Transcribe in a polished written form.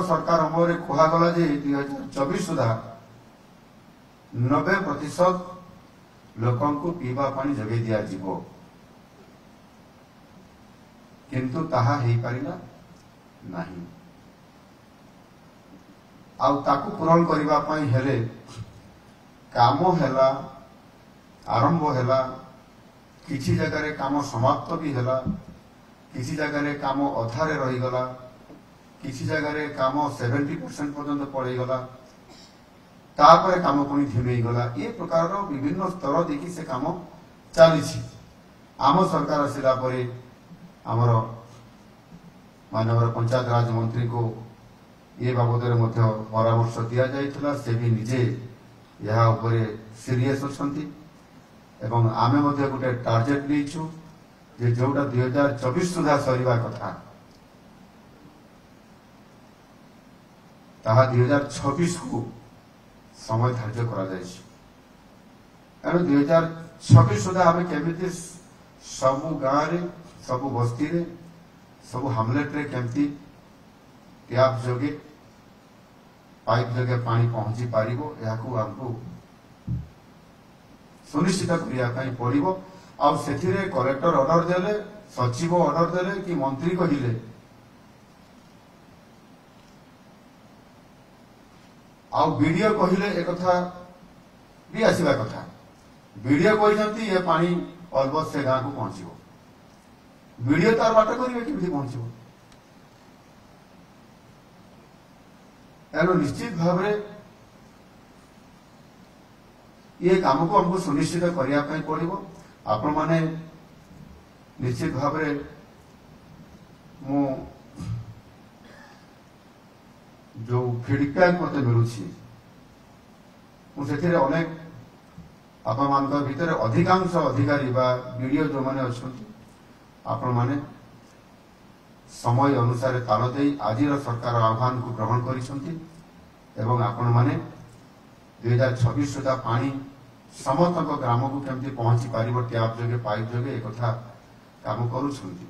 सरकार अमल कहगला 2024 सुधा 90% लोकं को पीवा पानी जगै दिया जीवो किंतु ताहा हेई परिला नहीं। आउ ताकू पूरण करबा पई हेले काम हेला आरंभ हेला किसी जगह रे काम समाप्त भी हेला किसी जगह रे काम अधारे रही गला किसी जगह रे काम 70% पर्यंत पड़े गला तापर काम पुणी धिमेई गला ये प्रकार विभिन्न स्तर देखि से काम चली आम सरकार आसला परे आमर मानव पंचायत राज मंत्री को ये बाबद परामर्श दि जाइथिला से भी निजे यह उपरे सीरियस अछंती एवं आमे मध्ये गोटे टार्गेट लेइछु जे जोटा 2024 सुधा सरीबा कथा ताहा 2026 को समय धार्य करा जाइछ। एनु 2026 सुधा आमे केमिति सबु गाँव रे सबु बस्ती रे सबु हामलेट रे केमिति टैप जोगे पाइप जोगे पानी पहुंची पारिबो याकू हमको सुनिश्चित करने पड़ो। आउ से कलेक्टर ऑर्डर देले सचिव ऑर्डर देले कि मंत्री कहिले आउ वीडियो कहिले एक कथा भी आसीबा कथा वीडियो कहते ये पानी अलबत से गाँव को पहुंचो वीडियो तार बाट करेंगे कि पहुंचो एनु निश्चित भाव ये काम को हमको सुनिश्चित करने पड़ो। आपण माने निश्चित भाव मु जो फीडबैक मत मिलूँ मुझे अनेक आपण मान भितर अधिकांश अधिकारी बा वीडियो जो माने अछंती आपण माने समय अनुसार ताल दे आज सरकार आह्वान को ग्रहण करिसंती एवं आपण माने 2026 सुधा पानी समस्त ग्राम को केमती पहुंची पारिबो टैप जोगे पाइप जोगे एक कथा काम करूछंती।